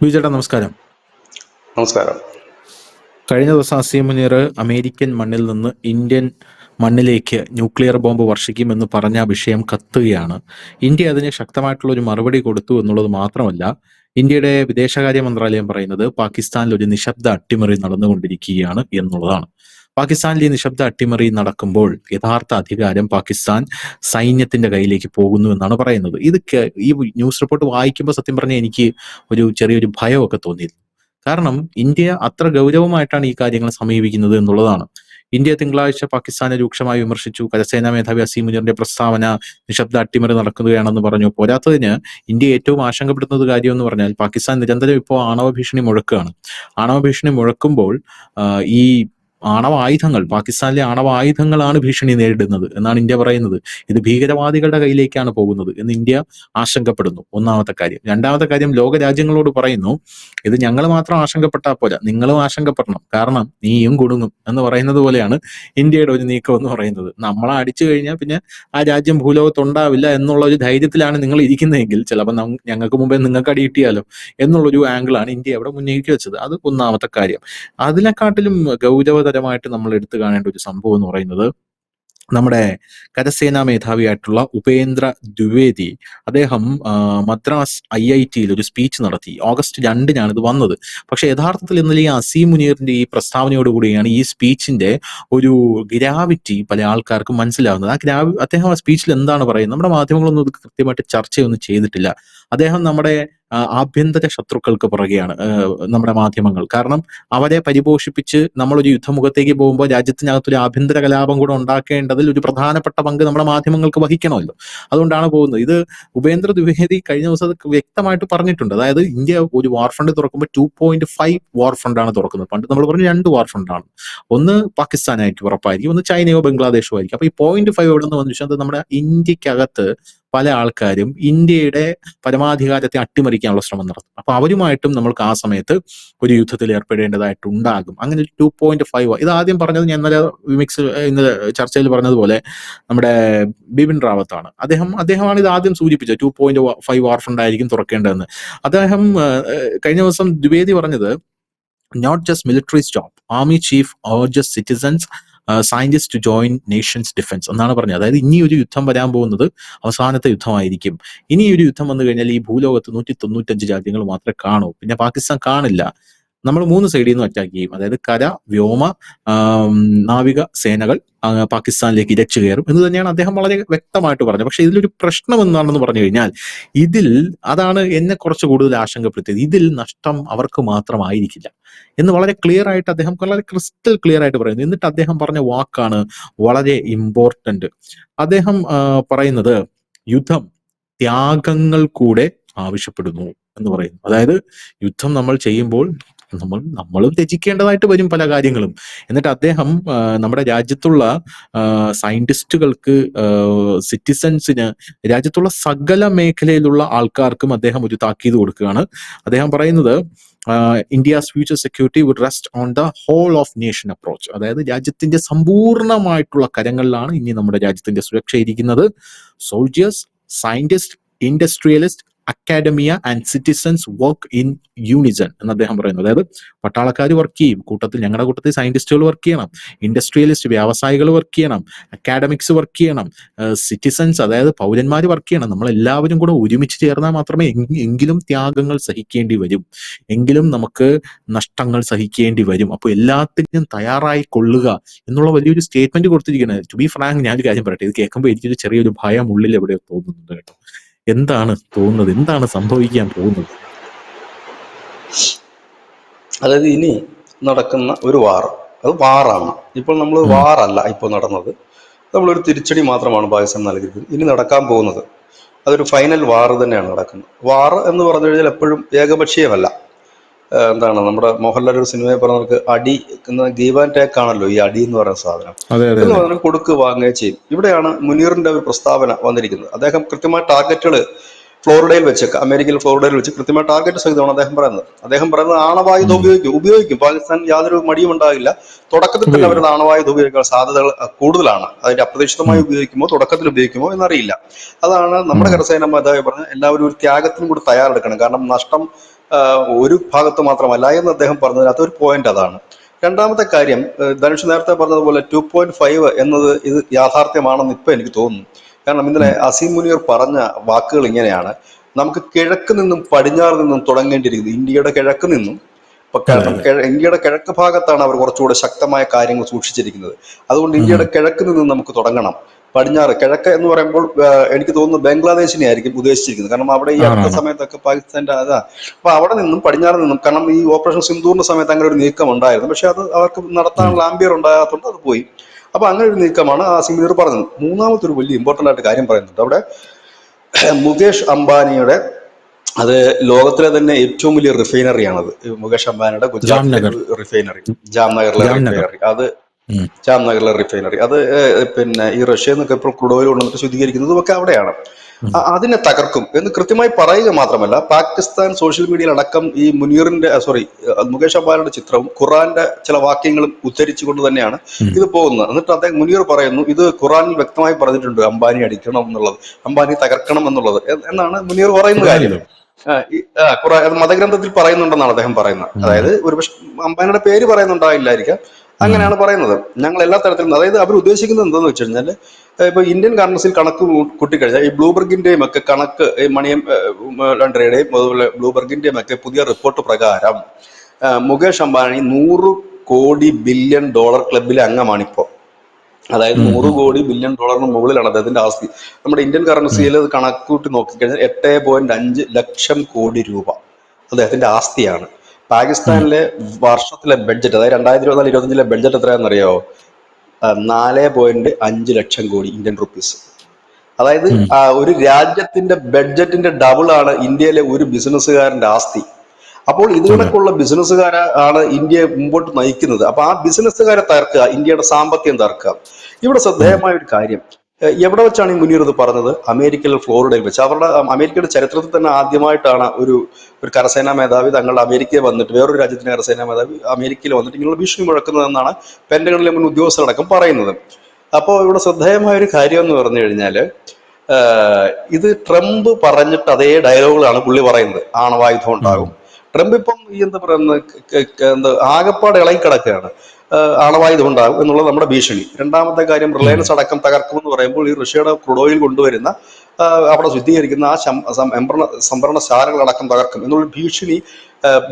ബിജുചേട്ടാ നമസ്കാരം. നമസ്കാരം. കഴിഞ്ഞ ദിവസം അസീം മുനീർ അമേരിക്കൻ മണ്ണിൽ നിന്ന് ഇന്ത്യൻ മണ്ണിലേക്ക് ന്യൂക്ലിയർ ബോംബ് വർഷിക്കുമെന്ന് പറഞ്ഞ ആ വിഷയം കത്തുകയാണ്. ഇന്ത്യ അതിന് ശക്തമായിട്ടുള്ള ഒരു മറുപടി കൊടുത്തു എന്നുള്ളത് മാത്രമല്ല, ഇന്ത്യയുടെ വിദേശകാര്യ മന്ത്രാലയം പറയുന്നത് പാകിസ്ഥാനിൽ ഒരു നിശബ്ദ അട്ടിമറി നടന്നുകൊണ്ടിരിക്കുകയാണ് എന്നുള്ളതാണ്. പാകിസ്ഥാനിൽ ഈ നിശബ്ദ അട്ടിമറി നടക്കുമ്പോൾ യഥാർത്ഥ അധികാരം പാകിസ്ഥാൻ സൈന്യത്തിന്റെ കയ്യിലേക്ക് പോകുന്നു എന്നാണ് പറയുന്നത്. ഈ ന്യൂസ് റിപ്പോർട്ട് വായിക്കുമ്പോൾ സത്യം പറഞ്ഞാൽ എനിക്ക് ഒരു ചെറിയൊരു ഭയമൊക്കെ തോന്നിയിരുന്നു. കാരണം ഇന്ത്യ അത്ര ഗൗരവമായിട്ടാണ് ഈ കാര്യങ്ങൾ സമീപിക്കുന്നത് എന്നുള്ളതാണ്. ഇന്ത്യ തിങ്കളാഴ്ച പാകിസ്ഥാനെ രൂക്ഷമായി വിമർശിച്ചു. കരസേനാ മേധാവി അസീം മുനീറിന്റെ പ്രസ്താവന നിശബ്ദ അട്ടിമറി നടക്കുകയാണെന്ന് പറഞ്ഞു. പോരാത്തതിന് ഇന്ത്യ ഏറ്റവും ആശങ്കപ്പെടുന്നത് കാര്യം എന്ന് പറഞ്ഞാൽ പാകിസ്ഥാൻ നിരന്തരം ഇപ്പോൾ ആണവ ഭീഷണി മുഴക്കുകയാണ്. ആണവ ഭീഷണി മുഴക്കുമ്പോൾ ഈ പാകിസ്ഥാനിലെ ആണവ ആയുധങ്ങളാണ് ഭീഷണി നേരിടുന്നത് എന്നാണ് ഇന്ത്യ പറയുന്നത്. ഇത് ഭീകരവാദികളുടെ കയ്യിലേക്കാണ് പോകുന്നത് എന്ന് ഇന്ത്യ ആശങ്കപ്പെടുന്നു. ഒന്നാമത്തെ കാര്യം. രണ്ടാമത്തെ കാര്യം, ലോക രാജ്യങ്ങളോട് പറയുന്നു, ഇത് ഞങ്ങൾ മാത്രം ആശങ്കപ്പെട്ടാൽ പോരാ, നിങ്ങളും ആശങ്കപ്പെടണം, കാരണം നീയും കുടുങ്ങും എന്ന് പറയുന്നത് പോലെയാണ് ഇന്ത്യയുടെ ഒരു നീക്കം എന്ന് പറയുന്നത്. നമ്മളെ അടിച്ചു കഴിഞ്ഞാൽ പിന്നെ ആ രാജ്യം ഭൂലോകത്തുണ്ടാവില്ല എന്നുള്ള ഒരു ധൈര്യത്തിലാണ് നിങ്ങൾ ഇരിക്കുന്നതെങ്കിൽ ചിലപ്പോൾ ഞങ്ങൾക്ക് മുമ്പേ നിങ്ങൾക്ക് അടി കിട്ടിയാലോ എന്നുള്ളൊരു ആംഗിളാണ് ഇന്ത്യ അവിടെ മുന്നേറ്റി വെച്ചത്. അത് ഒന്നാമത്തെ കാര്യം. അതിനെക്കാട്ടിലും ഗൗരവതരമായിട്ട് നമ്മൾ എടുത്തു കാണേണ്ട ഒരു സംഭവം എന്ന് പറയുന്നത്, നമ്മുടെ കരസേനാ മേധാവിയായിട്ടുള്ള ഉപേന്ദ്ര ദ്വിവേദി, അദ്ദേഹം മദ്രാസ് IIT-യിൽ ഒരു സ്പീച്ച് നടത്തി. ഓഗസ്റ്റ് 2-നാണ് ഇത് വന്നത്. പക്ഷെ യഥാർത്ഥത്തിൽ ഇന്നലെ ഈ അസീം മുനീറിന്റെ ഈ പ്രസ്താവനയോടുകൂടിയാണ് ഈ സ്പീച്ചിന്റെ ഒരു ഗ്രാവിറ്റി പല ആൾക്കാർക്കും മനസ്സിലാവുന്നത്. അദ്ദേഹം ആ സ്പീച്ചിൽ എന്താണ് പറയുന്നത്? നമ്മുടെ മാധ്യമങ്ങളൊന്നും ഇത് കൃത്യമായിട്ട് ചർച്ചയൊന്നും ചെയ്തിട്ടില്ല. അദ്ദേഹം നമ്മുടെ ആഭ്യന്തര ശത്രുക്കൾക്ക് പുറകെയാണ് നമ്മുടെ മാധ്യമങ്ങൾ. കാരണം അവരെ പരിപോഷിപ്പിച്ച് നമ്മളൊരു യുദ്ധമുഖത്തേക്ക് പോകുമ്പോൾ രാജ്യത്തിനകത്തൊരു ആഭ്യന്തര കലാപം കൂടെ ഉണ്ടാക്കേണ്ടതിൽ ഒരു പ്രധാനപ്പെട്ട പങ്ക് നമ്മുടെ മാധ്യമങ്ങൾക്ക് വഹിക്കണമല്ലോ. അതുകൊണ്ടാണ് പോകുന്നത്. ഇത് ഉപേന്ദ്ര ദ്വിവേദി കഴിഞ്ഞ ദിവസം അത് വ്യക്തമായിട്ട് പറഞ്ഞിട്ടുണ്ട്. അതായത് ഇന്ത്യ ഒരു വാർ ഫണ്ട് തുറക്കുമ്പോൾ 2.5 വാർ ഫണ്ടാണ് തുറക്കുന്നത്. പണ്ട് നമ്മൾ പറഞ്ഞ 2 വാർ ഫണ്ടാണ്. ഒന്ന് പാകിസ്ഥാനായിരിക്കും ഉറപ്പായിരിക്കും, ഒന്ന് ചൈനയോ ബംഗ്ലാദേശോ ആയിരിക്കും. അപ്പൊ ഈ 0.5 എവിടെ നിന്ന് വന്നു വെച്ചാൽ അത് നമ്മുടെ ഇന്ത്യക്കകത്ത് പല ആൾക്കാരും ഇന്ത്യയുടെ പരമാധികാരത്തെ അട്ടിമറിക്കാനുള്ള ശ്രമം നടത്തും. അപ്പൊ അവരുമായിട്ടും നമ്മൾക്ക് ആ സമയത്ത് ഒരു യുദ്ധത്തിൽ ഏർപ്പെടേണ്ടതായിട്ടുണ്ടാകും. അങ്ങനെ ഒരു 2.5, ഇത് ആദ്യം പറഞ്ഞത് ഞാൻ ഇന്നലെ ചർച്ചയിൽ പറഞ്ഞതുപോലെ നമ്മുടെ ബിപിൻ റാവത്താണ്. അദ്ദേഹമാണ് ഇത് ആദ്യം സൂചിപ്പിച്ചത്. 2.5 വാർ ഫണ്ട് ആയിരിക്കും തുറക്കേണ്ടതെന്ന്. അദ്ദേഹം കഴിഞ്ഞ ദിവസം ദ്വിവേദി പറഞ്ഞത്, not just military stop, army chief urges citizens scientist to join nations defence എന്നാണ് പറഞ്ഞത്. അതായത് ഇനി ഒരു യുദ്ധം വരാൻ പോകുന്നത് അവസാനത്തെ യുദ്ധമായിരിക്കും. ഇനി ഒരു യുദ്ധം വന്നു കഴിഞ്ഞാൽ ഈ ഭൂലോകത്ത് 195 രാജ്യങ്ങൾ മാത്രമേ കാണൂ, പിന്നെ പാകിസ്ഥാൻ കാണില്ല. നമ്മൾ 3 സൈഡിൽ നിന്നും അറ്റാക്ക് ചെയ്യും. അതായത് കര, വ്യോമ, നാവിക സേനകൾ പാകിസ്ഥാനിലേക്ക് ഇരച്ചു കയറും എന്ന് തന്നെയാണ് അദ്ദേഹം വളരെ വ്യക്തമായിട്ട് പറഞ്ഞത്. പക്ഷെ ഇതിലൊരു പ്രശ്നം എന്താണെന്ന് പറഞ്ഞു കഴിഞ്ഞാൽ, അതാണ് എന്നെ കുറച്ച് കൂടുതൽ ആശങ്കപ്പെടുത്തിയത്. ഇതിൽ നഷ്ടം അവർക്ക് മാത്രമായിരിക്കില്ല എന്ന് വളരെ ക്ലിയർ ആയിട്ട് അദ്ദേഹം വളരെ ക്രിസ്റ്റൽ ക്ലിയർ ആയിട്ട് പറയുന്നു. എന്നിട്ട് അദ്ദേഹം പറഞ്ഞ വാക്കാണ് വളരെ ഇമ്പോർട്ടന്റ്. അദ്ദേഹം പറയുന്നത്, യുദ്ധം ത്യാഗങ്ങൾ കൂടെ ആവശ്യപ്പെടുന്നു എന്ന് പറയുന്നു. അതായത് യുദ്ധം നമ്മൾ ചെയ്യുമ്പോൾ നമ്മളും ത്യജിക്കേണ്ടതായിട്ട് വരും പല കാര്യങ്ങളും. എന്നിട്ട് അദ്ദേഹം നമ്മുടെ രാജ്യത്തുള്ള സയന്റിസ്റ്റുകൾക്ക്, സിറ്റിസൺസിന്, രാജ്യത്തുള്ള സകല മേഖലയിലുള്ള ആൾക്കാർക്കും അദ്ദേഹം ഒരു താക്കീത് കൊടുക്കുകയാണ്. അദ്ദേഹം പറയുന്നത്, India's future security would rest on the whole of nation approach. അതായത് രാജ്യത്തിന്റെ സമ്പൂർണമായിട്ടുള്ള കരങ്ങളിലാണ് ഇനി നമ്മുടെ രാജ്യത്തിന്റെ സുരക്ഷ ഇരിക്കുന്നത്. Soldiers, scientist, industrialist, academia and citizens work in unison എന്ന് അദ്ദേഹം പറയുന്നു. അതായത് പട്ടാളക്കാർ വർക്ക് ചെയ്യും, ഞങ്ങളുടെ കൂട്ടത്തിൽ സയന്റിസ്റ്റുകൾ വർക്ക് ചെയ്യണം, ഇൻഡസ്ട്രിയലിസ്റ്റ് വ്യവസായികൾ വർക്ക് ചെയ്യണം, അക്കാഡമിക്സ് വർക്ക് ചെയ്യണം, സിറ്റിസൺസ് അതായത് പൗരന്മാർ വർക്ക് ചെയ്യണം. നമ്മളെല്ലാവരും കൂടെ ഒരുമിച്ച് ചേർന്നാൽ മാത്രമേ എങ്കിലും ത്യാഗങ്ങൾ സഹിക്കേണ്ടി വരും, എങ്കിലും നമുക്ക് നഷ്ടങ്ങൾ സഹിക്കേണ്ടി വരും. അപ്പോൾ എല്ലാത്തിനും തയ്യാറായി കൊള്ളുക എന്നുള്ള വലിയൊരു സ്റ്റേറ്റ്മെന്റ് കൊടുത്തിരിക്കുന്നത്. ടു ബി ഫ്രാങ്ക്, ഞാനൊരു കാര്യം പറയട്ടെ, ഇത് കേൾക്കുമ്പോൾ എനിക്കൊരു ചെറിയൊരു ഭയം ഉള്ളിൽ എവിടെയോ തോന്നുന്നുണ്ട് കേട്ടോ. എന്താണ് തോന്നുന്നത്? എന്താണ് സംഭവിക്കാൻ പോകുന്നത്? അതായത് ഇനി നടക്കുന്ന ഒരു അത് വാറാണ്. ഇപ്പോൾ നമ്മൾ വാറല്ല ഇപ്പോൾ നടന്നത്, നമ്മളൊരു തിരിച്ചടി മാത്രമാണ് പാകിസ്ഥാൻ നൽകിയിരിക്കുന്നത്. ഇനി നടക്കാൻ പോകുന്നത് അതൊരു ഫൈനൽ വാർ തന്നെയാണ് നടക്കുന്നത്. വാർ എന്ന് പറഞ്ഞു കഴിഞ്ഞാൽ എപ്പോഴും ഏകപക്ഷീയമല്ല. എന്താണ് നമ്മുടെ മോഹൻലാൽ ഒരു സിനിമയെ പറഞ്ഞവർക്ക് അടി ഗീവ് ആൻഡ് ടേക്ക് ആണല്ലോ ഈ അടി എന്ന് പറയുന്ന സാധനം. എന്ന് പറഞ്ഞാൽ കൊടുക്ക് വാങ്ങുകയും ചെയ്യും. ഇവിടെയാണ് മുനീറിന്റെ ഒരു പ്രസ്താവന വന്നിരിക്കുന്നത്. അദ്ദേഹം കൃത്യമായ ടാർഗറ്റുകൾ അമേരിക്കയിൽ ഫ്ലോറിഡയിൽ വെച്ച് കൃത്യമായ ടാർഗറ്റ് സഹിതമാണ് അദ്ദേഹം പറയുന്നത് ആണവായുധം ഉപയോഗിക്കും. പാകിസ്ഥാൻ യാതൊരു മടിയും ഉണ്ടാകില്ല. തുടക്കത്തിൽ തന്നെ അവരുടെ ആണവായുധം ഉപയോഗിക്കാൻ സാധ്യതകൾ കൂടുതലാണ്. അതിന്റെ അപ്രതീക്ഷിതമായി തുടക്കത്തിൽ ഉപയോഗിക്കുമോ എന്നറിയില്ല. അതാണ് നമ്മുടെ കരസേന മേധാവി പറഞ്ഞത്. എല്ലാവരും ഒരു ത്യാഗത്തിനും കൂടി തയ്യാറെടുക്കണം. കാരണം നഷ്ടം ഒരു ഭാഗത്ത് മാത്രമല്ല എന്ന് അദ്ദേഹം പറഞ്ഞതിനകത്ത് ഒരു പോയിന്റ് അതാണ്. രണ്ടാമത്തെ കാര്യം, ധനുഷ് നേരത്തെ പറഞ്ഞതുപോലെ 2.5 എന്നത് ഇത് യാഥാർത്ഥ്യമാണെന്ന് ഇപ്പൊ എനിക്ക് തോന്നുന്നു. കാരണം ഇന്നലെ അസീം മുനീർ പറഞ്ഞ വാക്കുകൾ ഇങ്ങനെയാണ്: നമുക്ക് കിഴക്ക് നിന്നും പടിഞ്ഞാറ് നിന്നും തുടങ്ങേണ്ടിയിരിക്കുന്നത്, ഇന്ത്യയുടെ കിഴക്ക് നിന്നും. കാരണം ഇന്ത്യയുടെ കിഴക്ക് ഭാഗത്താണ് അവർ കുറച്ചുകൂടെ ശക്തമായ കാര്യങ്ങൾ സൂക്ഷിച്ചിരിക്കുന്നത്. അതുകൊണ്ട് ഇന്ത്യയുടെ കിഴക്ക് നിന്നും നമുക്ക് തുടങ്ങണം. പടിഞ്ഞാറ്, കിഴക്ക് എന്ന് പറയുമ്പോൾ എനിക്ക് തോന്നുന്നു ബംഗ്ലാദേശിനെ ആയിരിക്കും ഉദ്ദേശിച്ചിരിക്കുന്നത്. കാരണം അവിടെ ഈ അടുത്ത സമയത്തൊക്കെ പാകിസ്ഥാന്റെ അതാ. അപ്പൊ അവിടെ നിന്നും പടിഞ്ഞാറ് നിന്നും, കാരണം ഈ ഓപ്പറേഷൻ സിന്ദൂറിന്റെ സമയത്ത് അങ്ങനെ ഒരു നീക്കം ഉണ്ടായിരുന്നു, പക്ഷെ അത് അവർക്ക് നടത്താനുള്ള ആംബിയർ ഉണ്ടാകാത്തതുകൊണ്ട് അത് പോയി. അപ്പൊ അങ്ങനെ ഒരു നീക്കമാണ് ആസിം മുനീർ പറഞ്ഞത്. മൂന്നാമത്തെ ഒരു വലിയ ഇമ്പോർട്ടന്റ് ആയിട്ട് കാര്യം പറയുന്നുണ്ട് അവിടെ. മുകേഷ് അംബാനിയുടെ, അത് ലോകത്തിലെ തന്നെ ഏറ്റവും വലിയ റിഫൈനറിയാണത്. മുകേഷ് അംബാനിയുടെ ഗുജറാത്തിലെ റിഫൈനറി, ജാംനഗറിലെ റിഫൈനറി, അത് ജാംനഗറിലെ റിഫൈനറി, അത് പിന്നെ ഈ റഷ്യയിൽ നിന്നൊക്കെ ഇപ്പോൾ ക്രൂഡ് ഓയിൽ കൊണ്ടുവന്നിട്ട് ശുദ്ധീകരിക്കുന്നതും ഒക്കെ അവിടെയാണ്. അതിനെ തകർക്കും എന്ന് കൃത്യമായി പറയുക മാത്രമല്ല, പാകിസ്ഥാൻ സോഷ്യൽ മീഡിയയിൽ അടക്കം ഈ മുകേഷ് അംബാനിയുടെ ചിത്രവും ഖുറാന്റെ ചില വാക്യങ്ങളും ഉദ്ധരിച്ചുകൊണ്ട് തന്നെയാണ് ഇത് പോകുന്നത്. എന്നിട്ട് അദ്ദേഹം മുനീർ പറയുന്നു, ഇത് ഖുറാനിൽ വ്യക്തമായി പറഞ്ഞിട്ടുണ്ട് അംബാനി അടിക്കണം എന്നുള്ളത്, അംബാനി തകർക്കണം എന്നുള്ളത് എന്നാണ് മുനീർ പറയുന്ന കാര്യം. മതഗ്രന്ഥത്തിൽ പറയുന്നുണ്ടെന്നാണ് അദ്ദേഹം പറയുന്നത്. അതായത് ഒരുപക്ഷെ അംബാനിയുടെ പേര് പറയുന്നുണ്ടാവില്ലായിരിക്കാം, അങ്ങനെയാണ് പറയുന്നത്. ഞങ്ങൾ എല്ലാ തരത്തിലും, അതായത് അവർ ഉദ്ദേശിക്കുന്നത് എന്താണെന്ന് വെച്ച് കഴിഞ്ഞാൽ, ഇപ്പൊ ഇന്ത്യൻ കറൻസിയിൽ കണക്ക് കൂട്ടിക്കഴിഞ്ഞാൽ ഈ ബ്ലൂബർഗിന്റെയും ഒക്കെ കണക്ക്, മണിയം ലണ്ടയുടെയും അതുപോലെ ബ്ലൂബർഗിന്റെയും ഒക്കെ പുതിയ റിപ്പോർട്ട് പ്രകാരം മുകേഷ് അംബാനി 100 കോടി ബില്യൺ ഡോളർ ക്ലബിലെ അംഗമാണിപ്പോ. അതായത് 100 കോടി ബില്യൺ ഡോളറിന് മുകളിലാണ് അദ്ദേഹത്തിന്റെ ആസ്തി. നമ്മുടെ ഇന്ത്യൻ കറൻസിയിൽ അത് കണക്കൂട്ടി നോക്കിക്കഴിഞ്ഞാൽ 8.5 ലക്ഷം കോടി രൂപ അദ്ദേഹത്തിന്റെ ആസ്തിയാണ്. പാകിസ്ഥാനിലെ വർഷത്തിലെ ബഡ്ജറ്റ്, അതായത് 2024-25 budget എത്രയാണെന്നറിയാമോ? 4.5 lakh crore Indian rupees. അതായത് ഒരു രാജ്യത്തിന്റെ ബഡ്ജറ്റിന്റെ ഡബിൾ ആണ് ഇന്ത്യയിലെ ഒരു ബിസിനസ്സുകാരന്റെ ആസ്തി. അപ്പോൾ ഇതിനൊക്കെയുള്ള ബിസിനസ്സുകാരാണ് ഇന്ത്യയെ മുമ്പോട്ട് നയിക്കുന്നത്. അപ്പൊ ആ ബിസിനസ്സുകാരെ തകർക്കുക, ഇന്ത്യയുടെ സാമ്പത്തികം തകർക്കുക. ഇവിടെ ശ്രദ്ധേയമായ ഒരു കാര്യം, എവിടെ വെച്ചാണ് ഈ മുനീർ ഇത് പറഞ്ഞത്? അമേരിക്കയിലെ ഫ്ലോറിഡയിൽ വെച്ച്. അവരുടെ അമേരിക്കയുടെ ചരിത്രത്തിൽ തന്നെ ആദ്യമായിട്ടാണ് ഒരു കരസേനാ മേധാവി തങ്ങളുടെ അമേരിക്കയിൽ വന്നിട്ട്, വേറൊരു രാജ്യത്തിന്റെ കരസേനാ മേധാവി അമേരിക്കയിൽ വന്നിട്ട് ഇങ്ങനെയുള്ള ഭീഷണി മുഴക്കുന്നതെന്നാണ് പെന്റഗണിലെ മുൻ ഉദ്യോഗസ്ഥരടക്കം പറയുന്നത്. അപ്പോൾ ഇവിടെ ശ്രദ്ധേയമായ ഒരു കാര്യം എന്ന് പറഞ്ഞു കഴിഞ്ഞാൽ, ഇത് ട്രംപ് പറഞ്ഞിട്ട് അതേ ഡയലോഗുകളാണ് പുള്ളി പറയുന്നത്. ആണവായുധം ഉണ്ടാകും. ട്രംപ് ഇപ്പം ഈ ആകപ്പാട് ഇളകി കിടക്കുകയാണ്. ആണവായുധം ഉണ്ടാകും എന്നുള്ളത് നമ്മുടെ ഭീഷണി. രണ്ടാമത്തെ കാര്യം, റിലയൻസ് അടക്കം തകർക്കുമെന്ന് പറയുമ്പോൾ ഈ റഷ്യയുടെ ക്രൂഡ് ഓയിൽ കൊണ്ടുവരുന്ന, അവിടെ ശുദ്ധീകരിക്കുന്ന ആ സംഭരണശാലകളടക്കം തകർക്കും എന്നുള്ള ഭീഷണി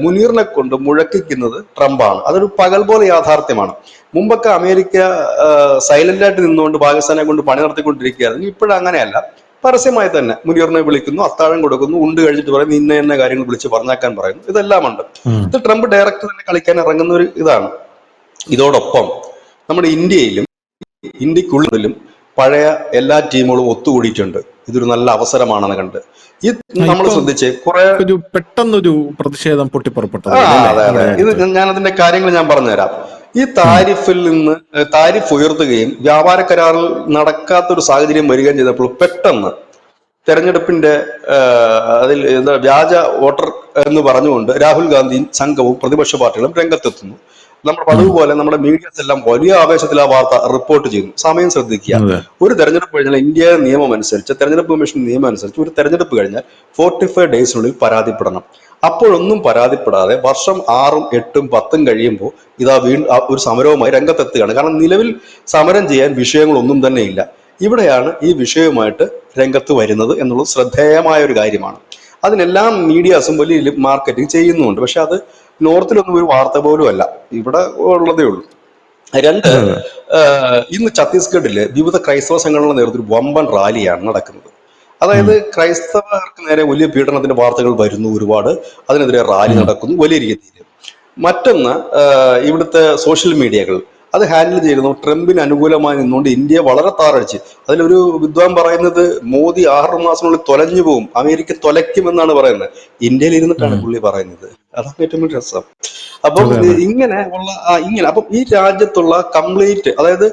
മുനീറിനെ കൊണ്ട് മുഴക്കിക്കുന്നത് ട്രംപാണ്. അതൊരു പകൽ പോലെ യാഥാർത്ഥ്യമാണ്. മുമ്പൊക്കെ അമേരിക്ക സൈലന്റ് ആയിട്ട് നിന്നുകൊണ്ട് പാകിസ്ഥാനെ കൊണ്ട് പണി നടത്തിക്കൊണ്ടിരിക്കുകയായിരുന്നു. ഇപ്പോഴങ്ങനെയല്ല, പരസ്യമായി തന്നെ മുനീറിനെ വിളിക്കുന്നു, അത്താഴം കൊടുക്കുന്നു, ഉണ്ട് കഴിഞ്ഞിട്ട് പറയുന്നു, ഇന്ന കാര്യങ്ങൾ വിളിച്ച് പറഞ്ഞാക്കാൻ പറയുന്നു. ഇതെല്ലാം ഉണ്ട്. ഇത് ട്രംപ് ഡയറക്റ്റ് തന്നെ കളിക്കാൻ ഇറങ്ങുന്ന ഒരു ഇതാണ്. ഇതോടൊപ്പം നമ്മുടെ ഇന്ത്യക്കുള്ളിലും പഴയ എല്ലാ ടീമുകളും ഒത്തുകൂടിയിട്ടുണ്ട്. ഇതൊരു നല്ല അവസരമാണെന്ന് കണ്ട് ഈ നമ്മൾ ശ്രദ്ധിച്ച് കുറെ പെട്ടെന്നൊരു പ്രതിഷേധം പൊട്ടിപ്പുറപ്പെട്ടു. അതെ, ഇത് ഞാൻ അതിന്റെ കാര്യങ്ങൾ ഞാൻ പറഞ്ഞുതരാം. ഈ താരിഫ് ഉയർത്തുകയും വ്യാപാര കരാറിൽ നടക്കാത്തൊരു സാഹചര്യം വരികയും ചെയ്തപ്പോൾ പെട്ടെന്ന് തെരഞ്ഞെടുപ്പിന്റെ അതിൽ വ്യാജ വോട്ടർ എന്ന് പറഞ്ഞുകൊണ്ട് രാഹുൽ ഗാന്ധിയും സംഘവും പ്രതിപക്ഷ പാർട്ടികളും രംഗത്തെത്തുന്നു. നമ്മുടെ പതിവ് പോലെ നമ്മുടെ മീഡിയസ് എല്ലാം വലിയ ആവേശത്തിൽ ആ വാർത്ത റിപ്പോർട്ട് ചെയ്യുന്നു. സമയം ശ്രദ്ധിക്കുക. ഒരു തെരഞ്ഞെടുപ്പ് കഴിഞ്ഞാൽ ഇന്ത്യ നിയമം അനുസരിച്ച്, തെരഞ്ഞെടുപ്പ് കമ്മീഷൻ നിയമം അനുസരിച്ച് ഒരു തെരഞ്ഞെടുപ്പ് കഴിഞ്ഞാൽ 45 ഡേയ്സിനുള്ളിൽ പരാതിപ്പെടണം. അപ്പോഴൊന്നും പരാതിപ്പെടാതെ വർഷം 6ഉം 8ഉം 10ഉം കഴിയുമ്പോൾ ഇതാ വീണ്ടും ഒരു സമരവുമായി രംഗത്തെത്തുകയാണ്. കാരണം നിലവിൽ സമരം ചെയ്യാൻ വിഷയങ്ങളൊന്നും തന്നെ ഇല്ല. ഇവിടെയാണ് ഈ വിഷയവുമായിട്ട് രംഗത്ത് വരുന്നത് എന്നുള്ളത് ശ്രദ്ധേയമായ ഒരു കാര്യമാണ്. അതിനെല്ലാം മീഡിയാസും വലിയ മാർക്കറ്റിംഗ് ചെയ്യുന്നുണ്ട്. പക്ഷെ അത് നോർത്തിലൊന്നും ഒരു വാർത്ത പോലും അല്ല, ഇവിടെ ഉള്ളതേ ഉള്ളൂ. രണ്ട്, ഇന്ന് ഛത്തീസ്ഗഡില് വിവിധ ക്രൈസ്തവ സംഘടനകളുടെ നേതൃത്വത്തിൽ വമ്പൻ റാലിയാണ് നടക്കുന്നത്. അതായത് ക്രൈസ്തവർക്ക് നേരെ വലിയ പീഡനത്തിന്റെ വാർത്തകൾ വരുന്നു ഒരുപാട്, അതിനെതിരെ റാലി നടക്കുന്നു വലിയ രീതിയിൽ. മറ്റൊന്ന്, ഇവിടുത്തെ സോഷ്യൽ മീഡിയകൾ അത് ഹാൻഡിൽ ചെയ്യുന്നു ട്രംപിന് അനുകൂലമായി നിന്നുകൊണ്ട് ഇന്ത്യയെ വളരെ താറടിച്ച്. അതിലൊരു വിദ്വാൻ പറയുന്നത് മോദി 6 മാസത്തിനുള്ളിൽ തൊലഞ്ഞു പോകും, അമേരിക്ക തൊലയ്ക്കുമെന്നാണ് പറയുന്നത്. ഇന്ത്യയിൽ ഇരുന്നിട്ടാണ് പുള്ളി പറയുന്നത്. അതാണ് ഏറ്റവും വലിയ രസം. അപ്പം ഇങ്ങനെ അപ്പം ഈ രാജ്യത്തുള്ള കംപ്ലീറ്റ്, അതായത്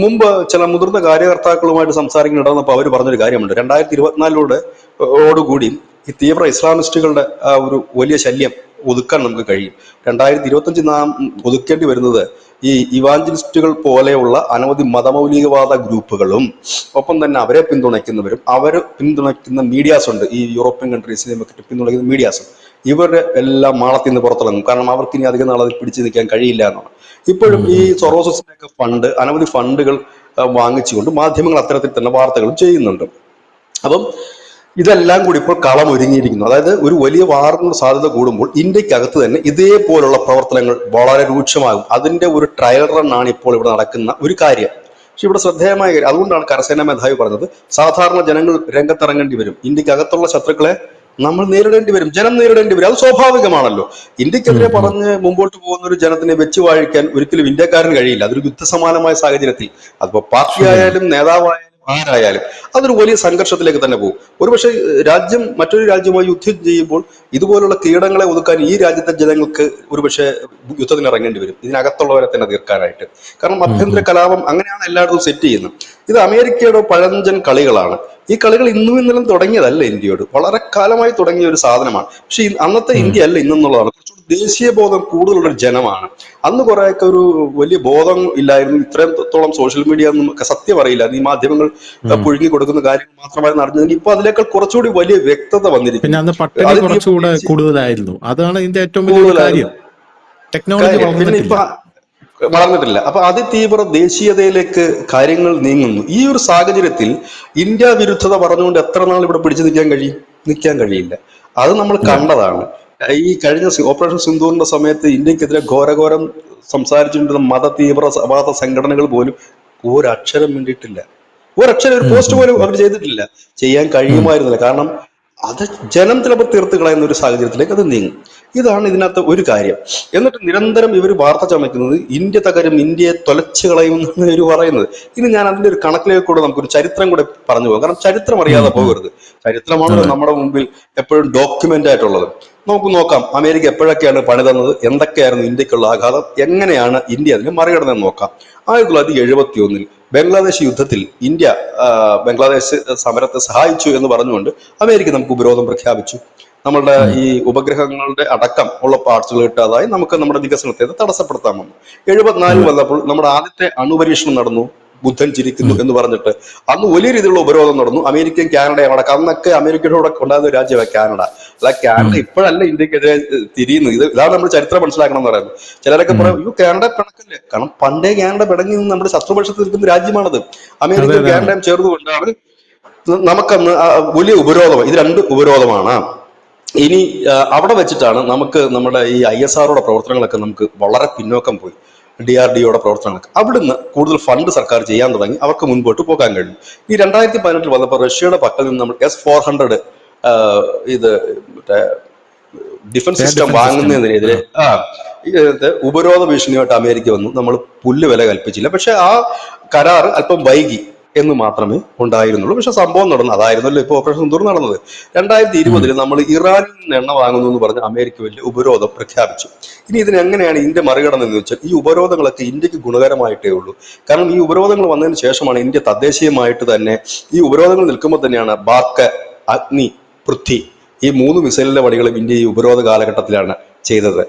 മുമ്പ് ചില മുതിർന്ന കാര്യകർത്താക്കളുമായിട്ട് സംസാരിക്കുന്നുണ്ടാകുന്നപ്പോൾ അവർ പറഞ്ഞൊരു കാര്യമുണ്ട്. 2024 ഈ തീവ്ര ഇസ്ലാമിസ്റ്റുകളുടെ ഒരു വലിയ ശല്യം ഒതുക്കാൻ നമുക്ക് കഴിയും. 2025 നാം ഒതുക്കേണ്ടി വരുന്നത് ഈ ഇവാഞ്ചലിസ്റ്റുകൾ പോലെയുള്ള അനവധി മതമൗലികവാദ ഗ്രൂപ്പുകളും ഒപ്പം തന്നെ അവരെ പിന്തുണയ്ക്കുന്നവരും അവർ പിന്തുണയ്ക്കുന്ന മീഡിയാസ് ഉണ്ട്. ഈ യൂറോപ്യൻ കൺട്രീസിനെയും ഒക്കെ പിന്തുണയ്ക്കുന്ന മീഡിയാസും ഇവരുടെ എല്ലാം മാളത്തിൽ നിന്ന് പുറത്തിറങ്ങും. കാരണം അവർക്ക് ഇനി അധികം നാൾ അത് പിടിച്ചു നിൽക്കാൻ കഴിയില്ല എന്നാണ്. ഇപ്പോഴും ഈ സൊറോസസിന്റെ ഒക്കെ അനവധി ഫണ്ടുകൾ വാങ്ങിച്ചുകൊണ്ട് മാധ്യമങ്ങൾ അത്തരത്തിൽ തന്നെ വാർത്തകളും ചെയ്യുന്നുണ്ട്. അപ്പം ഇതെല്ലാം കൂടി ഇപ്പോൾ കളം ഒരുങ്ങിയിരിക്കുന്നു. അതായത് ഒരു വലിയ വാറിനുള്ള സാധ്യത കൂടുമ്പോൾ ഇന്ത്യക്കകത്ത് തന്നെ ഇതേപോലുള്ള പ്രവർത്തനങ്ങൾ വളരെ രൂക്ഷമാകും. അതിന്റെ ഒരു ട്രയൽ റൺ ആണ് ഇപ്പോൾ ഇവിടെ നടക്കുന്ന ഒരു കാര്യം. പക്ഷെ ഇവിടെ ശ്രദ്ധേയമായ കാര്യം, അതുകൊണ്ടാണ് കരസേനാ മേധാവി പറഞ്ഞത് സാധാരണ ജനങ്ങൾ രംഗത്തിറങ്ങേണ്ടി വരും, ഇന്ത്യക്കകത്തുള്ള ശത്രുക്കളെ നമ്മൾ നേരിടേണ്ടി വരും, ജനം നേരിടേണ്ടി വരും. അത് സ്വാഭാവികമാണല്ലോ. ഇന്ത്യക്കെതിരെ പറഞ്ഞ് മുമ്പോട്ട് പോകുന്ന ഒരു ജനത്തിനെ വെച്ച് വാഴിക്കാൻ ഒരിക്കലും ഇന്ത്യക്കാരന് കഴിയില്ല. അതൊരു യുദ്ധസമാനമായ സാഹചര്യത്തിൽ അതിപ്പോ പാർട്ടി ആയാലും നേതാവായാലും ആരായാലും അതൊരു വലിയ സംഘർഷത്തിലേക്ക് തന്നെ പോകും. ഒരുപക്ഷെ രാജ്യം മറ്റൊരു രാജ്യവുമായി യുദ്ധം ചെയ്യുമ്പോൾ ഇതുപോലുള്ള കീടങ്ങളെ ഒതുക്കാൻ ഈ രാജ്യത്തെ ജനങ്ങൾക്ക് ഒരുപക്ഷെ യുദ്ധത്തിന് ഇറങ്ങേണ്ടി വരും, ഇതിനകത്തുള്ളവരെ തന്നെ തീർക്കാനായിട്ട്. കാരണം ആഭ്യന്തര കലാപം അങ്ങനെയാണ് എല്ലായിടത്തും സെറ്റ് ചെയ്യുന്നത്. ഇത് അമേരിക്കയുടെ പഴഞ്ചൻ കളികളാണ്. ഈ കളികൾ ഇന്നും ഇന്നലും തുടങ്ങിയതല്ല, ഇന്ത്യയോട് വളരെ കാലമായി തുടങ്ങിയ ഒരു സാധനമാണ്. പക്ഷെ അന്നത്തെ ഇന്ത്യ അല്ല ഇന്നെന്നുള്ളതാണ്. കുറച്ചുകൂടി ദേശീയ ബോധം കൂടുതലുള്ള ഒരു ജനമാണ്. അന്ന് കുറെയൊക്കെ ഒരു വലിയ ബോധം ഇല്ലായിരുന്നു. ഇത്രത്തോളം സോഷ്യൽ മീഡിയ നമുക്ക് സത്യം അറിയില്ല, ഈ മാധ്യമങ്ങൾ പുഴുങ്ങി കൊടുക്കുന്ന കാര്യങ്ങൾ മാത്രമായിരുന്നു അറിഞ്ഞതെങ്കിൽ ഇപ്പൊ അതിനേക്കാൾ കുറച്ചുകൂടി വലിയ വ്യക്തത പിന്നെ വന്നിരിക്കുന്നു. അന്ന് പട്ടിണി കുറച്ചുകൂടെ കൂടുതലായിരുന്നു. അതാണ് ഇതിന്റെ ഏറ്റവും വലിയ കാര്യം. കൂടുതലായിരുന്നു ടെക്നോളജി കാര്യം. പിന്നെ വളർന്നിട്ടില്ല. ഇപ്പൊ വളർന്നിട്ടില്ല. അപ്പൊ അതിതീവ്ര ദേശീയതയിലേക്ക് കാര്യങ്ങൾ നീങ്ങുന്നു. ഈ ഒരു സാഹചര്യത്തിൽ ഇന്ത്യ വിരുദ്ധത പറഞ്ഞുകൊണ്ട് എത്ര നാൾ ഇവിടെ പിടിച്ചു നിൽക്കാൻ കഴിയില്ല. അത് നമ്മൾ കണ്ടതാണ്. ഈ കഴിഞ്ഞ ഓപ്പറേഷൻ സിന്ദൂറിന്റെ സമയത്ത് ഇന്ത്യക്കെതിരെ ഘോരഘോരം സംസാരിച്ചിട്ടുള്ള മത തീവ്രവാദ സംഘടനകൾ പോലും ഒരക്ഷരം വേണ്ടിയിട്ടില്ല. ഒരക്ഷരം, ഒരു പോസ്റ്റ് പോലും അവർ ചെയ്തിട്ടില്ല. ചെയ്യാൻ കഴിയുമായിരുന്നില്ല. കാരണം അത് ജനം ചിലപ്പോൾ തീർത്ത് കളയുന്ന ഒരു സാഹചര്യത്തിലേക്ക് അത് നീങ്ങും. ഇതാണ് ഇതിനകത്ത് ഒരു കാര്യം. എന്നിട്ട് നിരന്തരം ഇവർ വാർത്ത ചമയ്ക്കുന്നത് ഇന്ത്യ തകരും, ഇന്ത്യയെ തൊലച്ചു കളയും എന്നാണ് ഇവർ പറയുന്നത്. ഇനി ഞാൻ അതിന്റെ ഒരു കണക്കിലേക്ക് കൂടെ നമുക്കൊരു ചരിത്രം കൂടെ പറഞ്ഞു പോകാം. കാരണം ചരിത്രം അറിയാതെ പോകരുത്. ചരിത്രമാണല്ലോ നമ്മുടെ മുമ്പിൽ എപ്പോഴും ഡോക്യുമെന്റ് ആയിട്ടുള്ളത്. നമുക്ക് നോക്കാം അമേരിക്ക എപ്പോഴൊക്കെയാണ് പണി തന്നത്, എന്തൊക്കെയായിരുന്നു ഇന്ത്യക്കുള്ള ആഘാതം, എങ്ങനെയാണ് ഇന്ത്യ അതിനെ മറികടന്നെന്ന് നോക്കാം. 1971 ബംഗ്ലാദേശ് യുദ്ധത്തിൽ ഇന്ത്യ ബംഗ്ലാദേശ് സമരത്തെ സഹായിച്ചു എന്ന് പറഞ്ഞുകൊണ്ട് അമേരിക്ക നമുക്ക് ഉപരോധം പ്രഖ്യാപിച്ചു. നമ്മളുടെ ഈ ഉപഗ്രഹങ്ങളുടെ അടക്കം ഉള്ള പാർട്സുകൾ കിട്ടാതായി നമുക്ക് നമ്മുടെ വികസനത്തെ തടസ്സപ്പെടുത്താൻ വന്നു. 74 വന്നപ്പോൾ നമ്മുടെ ആദ്യത്തെ അണുപരീക്ഷണം നടന്നു. ബുദ്ധൻ ചിരിക്കുന്നു എന്ന് പറഞ്ഞിട്ട് അന്ന് വലിയ രീതിയിലുള്ള ഉപരോധം നടന്നു. അമേരിക്കയും കാനഡയും അടക്കം. അന്നൊക്കെ അമേരിക്കയുടെ കൂടെ ഉണ്ടാകുന്ന ഒരു രാജ്യമാണ് കാനഡ. അല്ല, കാനഡ ഇപ്പോഴല്ല ഇന്ത്യക്കെതിരെ തിരിയുന്നത്. ഇതാണ് നമ്മൾ ചരിത്രം മനസ്സിലാക്കണം എന്ന് പറയുന്നത്. ചിലരൊക്കെ പറയും അയ്യോ കാനഡ പിണക്കല്ലേ. കാരണം പണ്ടേ കാനഡ പിണങ്ങി നിന്ന് നമ്മുടെ ശത്രുപക്ഷത്ത് നിൽക്കുന്ന രാജ്യമാണത്. അമേരിക്കയും കാനഡയും ചേർന്നുകൊണ്ടാണ് നമുക്കന്ന് വലിയ ഉപരോധം. ഇത് രണ്ട് ഉപരോധമാണ്. ഇനി അവിടെ വെച്ചിട്ടാണ് നമുക്ക് നമ്മുടെ ഈ ISROയുടെ പ്രവർത്തനങ്ങളൊക്കെ നമുക്ക് വളരെ പിന്നോക്കം പോയി. DRDOയുടെ പ്രവർത്തനങ്ങൾക്ക് അവിടുന്ന് കൂടുതൽ ഫണ്ട് സർക്കാർ ചെയ്യാൻ തുടങ്ങി. അവർക്ക് മുൻപോട്ട് പോകാൻ കഴിഞ്ഞു. ഈ 2018 വന്നപ്പോൾ റഷ്യയുടെ പക്കൽ നിന്ന് നമ്മൾ S-400 ഇത് മറ്റേ ഡിഫൻസ് സിസ്റ്റം വാങ്ങുന്നതിനെതിരെ ഉപരോധ ഭീഷണിയായിട്ട് അമേരിക്ക വന്നു. നമ്മൾ പുല്ല് വില കൽപ്പിച്ചില്ല. പക്ഷെ ആ കരാർ അല്പം വൈകി എന്ന് മാത്രമേ ഉണ്ടായിരുന്നുള്ളൂ. പക്ഷെ സംഭവം നടന്നു. അതായിരുന്നല്ലോ ഇപ്പൊ ഓപ്പറേഷൻ സിന്ദൂർ നടന്നത്. 2020 നമ്മൾ ഇറാനിൽ നിന്ന് എണ്ണ വാങ്ങുന്നു എന്ന് പറഞ്ഞ് അമേരിക്ക വലിയ ഉപരോധം പ്രഖ്യാപിച്ചു. ഇനി ഇതിനെങ്ങനെയാണ് ഇന്ത്യ മറികടന്നെന്ന് വെച്ചാൽ ഈ ഉപരോധങ്ങളൊക്കെ ഇന്ത്യക്ക് ഗുണകരമായിട്ടേ ഉള്ളൂ. കാരണം ഈ ഉപരോധങ്ങൾ വന്നതിന് ശേഷമാണ് ഇന്ത്യ തദ്ദേശീയമായിട്ട് തന്നെ ഈ ഉപരോധങ്ങൾ നിൽക്കുമ്പോൾ തന്നെയാണ് ബാർക്ക്, അഗ്നി, പൃഥ്വി ഈ 3 മിസൈലിന്റെ പണികളും ഇന്ത്യ ഈ ഉപരോധ കാലഘട്ടത്തിലാണ് ചെയ്തത്.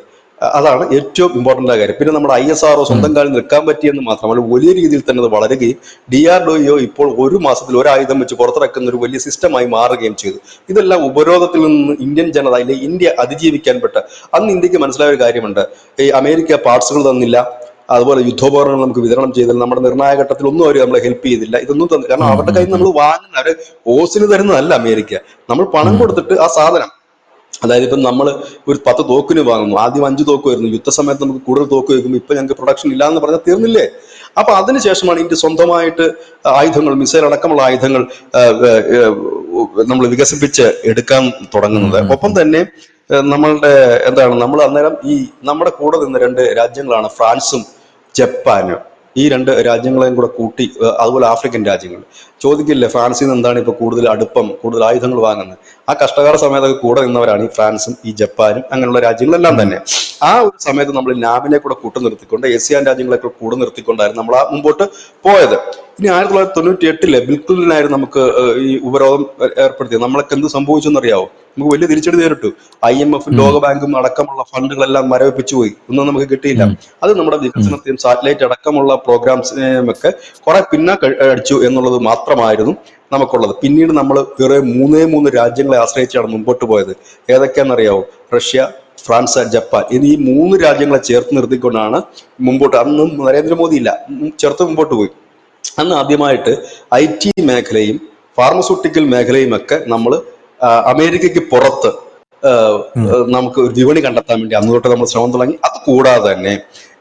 അതാണ് ഏറ്റവും ഇമ്പോർട്ടന്റ് ആയ കാര്യം. പിന്നെ നമ്മുടെ ISRO സ്വന്തം കാലിൽ നിൽക്കാൻ പറ്റിയെന്ന് മാത്രമല്ല വലിയ രീതിയിൽ തന്നെ അത് വളരുകയും DRDO ഇപ്പോൾ 1 മാസത്തിൽ 1 ആയുധം വെച്ച് പുറത്തിറക്കുന്ന ഒരു വലിയ സിസ്റ്റമായി മാറുകയും ചെയ്തു. ഇതെല്ലാം ഉപരോധത്തിൽ നിന്ന് ഇന്ത്യൻ ജനത അല്ലെങ്കിൽ ഇന്ത്യ അതിജീവിക്കാൻ പെട്ട അന്ന് ഇന്ത്യക്ക് മനസ്സിലായ ഒരു കാര്യമുണ്ട്. ഈ അമേരിക്ക പാർട്സുകൾ തന്നില്ല, അതുപോലെ യുദ്ധോപകരണങ്ങൾ നമുക്ക് വിതരണം ചെയ്തില്ല, നമ്മുടെ നിർണായക ഘട്ടത്തിൽ ഒന്നും അവർ നമ്മളെ ഹെൽപ്പ് ചെയ്തില്ല. ഇതൊന്നും തന്നെ കാരണം അവരുടെ കയ്യിൽ നമ്മൾ വാങ്ങുന്ന അവര് ഓസിന് തരുന്നതല്ല അമേരിക്ക. നമ്മൾ പണം കൊടുത്തിട്ട് ആ സാധനം, അതായത് ഇപ്പം നമ്മൾ ഒരു 10 തോക്കിന് വാങ്ങുന്നു. ആദ്യം 5 തോക്ക് വരുന്നു. യുദ്ധസമയത്ത് നമുക്ക് കൂടുതൽ തോക്ക് വയ്ക്കും. ഇപ്പൊ ഞങ്ങൾക്ക് പ്രൊഡക്ഷൻ ഇല്ല എന്ന് പറഞ്ഞാൽ തീർന്നില്ലേ? അപ്പൊ അതിനുശേഷമാണ് ഇന്ത്യ സ്വന്തമായിട്ട് ആയുധങ്ങൾ, മിസൈൽ അടക്കമുള്ള ആയുധങ്ങൾ നമ്മൾ വികസിപ്പിച്ച് എടുക്കാൻ തുടങ്ങുന്നത്. ഒപ്പം തന്നെ നമ്മളുടെ നമ്മൾ അന്നേരം ഈ നമ്മുടെ കൂടെ നിന്ന 2 രാജ്യങ്ങളാണ് ഫ്രാൻസും ജപ്പാനും. ഈ 2 രാജ്യങ്ങളെയും കൂടെ കൂട്ടി, അതുപോലെ ആഫ്രിക്കൻ രാജ്യങ്ങൾ ചോദിക്കില്ലേ ഫ്രാൻസിൽ നിന്ന് എന്താണ് ഇപ്പൊ കൂടുതൽ അടുപ്പം, കൂടുതൽ ആയുധങ്ങൾ വാങ്ങുന്നത്? ആ കഷ്ടകാല സമയത്തൊക്കെ കൂടെ നിന്നവരാണ് ഈ ഫ്രാൻസും ഈ ജപ്പാനും അങ്ങനെയുള്ള രാജ്യങ്ങളെല്ലാം തന്നെ. ആ ഒരു സമയത്ത് നമ്മൾ നാബിനെ കൂടെ കൂട്ടുനിർത്തിക്കൊണ്ട് ASEAN രാജ്യങ്ങളെയൊക്കെ കൂടെ നിർത്തിക്കൊണ്ടായിരുന്നു നമ്മൾ ആ മുമ്പോട്ട് പോയത്. ഇനി 1998 ബിൽക്കുലിനായിരുന്നു നമുക്ക് ഈ ഉപരോധം ഏർപ്പെടുത്തിയത്. നമ്മളൊക്കെ എന്ത് സംഭവിച്ചെന്നറിയാവോ? നമുക്ക് വലിയ തിരിച്ചടി നേരിട്ടു. IMF, ലോകബാങ്കും അടക്കമുള്ള ഫണ്ടുകളെല്ലാം മരവിപ്പിച്ചു പോയി. ഒന്നും നമുക്ക് കിട്ടിയില്ല. അത് നമ്മുടെ വികസനത്തെയും സാറ്റലൈറ്റ് അടക്കമുള്ള പ്രോഗ്രാംസിനെയും ഒക്കെ കുറെ പിന്നാക്കം അടിച്ചു എന്നുള്ളത് മാത്രമായിരുന്നു നമുക്കുള്ളത്. പിന്നീട് നമ്മൾ വേറെ മൂന്ന് രാജ്യങ്ങളെ ആശ്രയിച്ചാണ് മുമ്പോട്ട് പോയത്. ഏതൊക്കെയാണെന്നറിയാവോ? റഷ്യ, ഫ്രാൻസ്, ജപ്പാൻ എന്നീ 3 രാജ്യങ്ങളെ ചേർത്ത് നിർത്തിക്കൊണ്ടാണ് മുമ്പോട്ട്, അന്നും നരേന്ദ്രമോദി ഇല്ല, ചേർത്ത് മുമ്പോട്ട് പോയി. അന്ന് ആദ്യമായിട്ട് IT മേഖലയും ഫാർമസ്യൂട്ടിക്കൽ മേഖലയും ഒക്കെ നമ്മൾ അമേരിക്കയ്ക്ക് പുറത്ത് നമുക്ക് ഒരു വിപണി കണ്ടെത്താൻ വേണ്ടി അന്ന് തൊട്ട് നമ്മൾ ശ്രമം തുടങ്ങി. അത് കൂടാതെ തന്നെ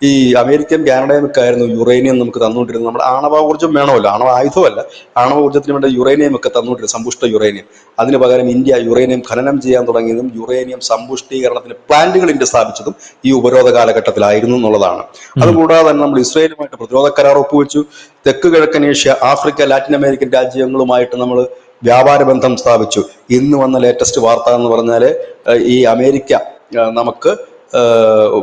ഈ അമേരിക്കൻ കാനഡയും ഒക്കെ ആയിരുന്നു യുറേനിയം നമുക്ക് തന്നുകൊണ്ടിരുന്നത്. നമ്മുടെ ആണവ ഊർജ്ജം വേണമല്ലോ, ആണവ ആയുധമല്ല, ആണവ ഊർജ്ജത്തിന് വേണ്ടി യുറേനിയം ഒക്കെ തന്നുകൊണ്ടിരുന്നത്, സമ്പുഷ്ട യുറേനിയം. അതിന് പകരം ഇന്ത്യ യുറേനിയം ഖനനം ചെയ്യാൻ തുടങ്ങിയതും യുറേനിയം സമ്പുഷ്ടീകരണത്തിന് പ്ലാന്റുകൾ ഇന്ത്യ സ്ഥാപിച്ചതും ഈ ഉപരോധ കാലഘട്ടത്തിലായിരുന്നു എന്നുള്ളതാണ്. അതുകൂടാതെ തന്നെ നമ്മൾ ഇസ്രായേലുമായിട്ട് പ്രതിരോധ കരാർ ഒപ്പുവെച്ചു. തെക്ക് കിഴക്കൻ ഏഷ്യ, ആഫ്രിക്ക, ലാറ്റിൻ അമേരിക്കൻ രാജ്യങ്ങളുമായിട്ട് നമ്മൾ വ്യാപാര ബന്ധം സ്ഥാപിച്ചു. ഇന്ന് വന്ന ലേറ്റസ്റ്റ് വാർത്ത എന്ന് പറഞ്ഞാൽ ഈ അമേരിക്ക നമുക്ക്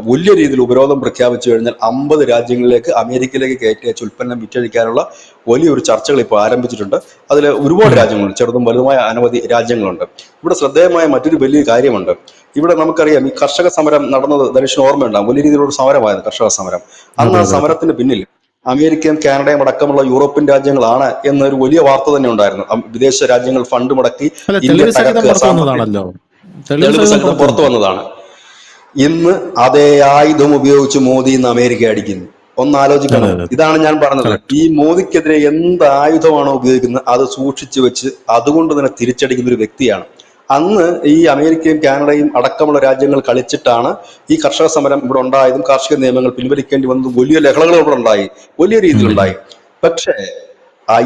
വലിയ രീതിയിൽ ഉപരോധം പ്രഖ്യാപിച്ചു കഴിഞ്ഞാൽ 50 രാജ്യങ്ങളിലേക്ക് അമേരിക്കയിലേക്ക് കയറ്റി അയച്ച ഉൽപ്പന്നം വിറ്റഴിക്കാനുള്ള വലിയൊരു ചർച്ചകൾ ഇപ്പോൾ ആരംഭിച്ചിട്ടുണ്ട്. അതിൽ ഒരുപാട് രാജ്യങ്ങളുണ്ട്, ചെറുതും വലുതുമായ അനവധി രാജ്യങ്ങളുണ്ട്. ഇവിടെ ശ്രദ്ധേയമായ മറ്റൊരു വലിയ കാര്യമുണ്ട്. ഇവിടെ നമുക്കറിയാം, ഈ കർഷക സമരം നടന്നത് ധനുഷിന് ഓർമ്മയുണ്ടാകും. വലിയ രീതിയിലുള്ള സമരമായിരുന്നു കർഷക സമരം. അന്ന് ആ സമരത്തിന് പിന്നിൽ അമേരിക്കയും കാനഡയും അടക്കമുള്ള യൂറോപ്യൻ രാജ്യങ്ങളാണ് എന്നൊരു വലിയ വാർത്ത തന്നെ ഉണ്ടായിരുന്നു. വിദേശ രാജ്യങ്ങൾ ഫണ്ട് മുടക്കി ഇന്ത്യ തകർക്കുക, തെളിവ് സഹിതം പുറത്തു വന്നതാണ്. ഇന്ന് അതേ ആയുധം ഉപയോഗിച്ച് മോദി ഇന്ന് അമേരിക്ക അടിക്കുന്നു. ഒന്നാലോചിക്കണം. ഇതാണ് ഞാൻ പറഞ്ഞത്, ഈ മോദിക്കെതിരെ എന്ത് ആയുധമാണോ ഉപയോഗിക്കുന്നത് അത് സൂക്ഷിച്ചു വെച്ച് അതുകൊണ്ട് തന്നെ തിരിച്ചടിക്കുന്ന ഒരു വ്യക്തിയാണ്. അന്ന് ഈ അമേരിക്കയും കാനഡയും അടക്കമുള്ള രാജ്യങ്ങൾ കളിച്ചിട്ടാണ് ഈ കർഷക സമരം ഇവിടെ ഉണ്ടായതും കാർഷിക നിയമങ്ങൾ പിൻവലിക്കേണ്ടി വന്നതും വലിയ ലഹളകൾ ഇവിടെ ഉണ്ടായി, വലിയ രീതിയിലുണ്ടായി. പക്ഷേ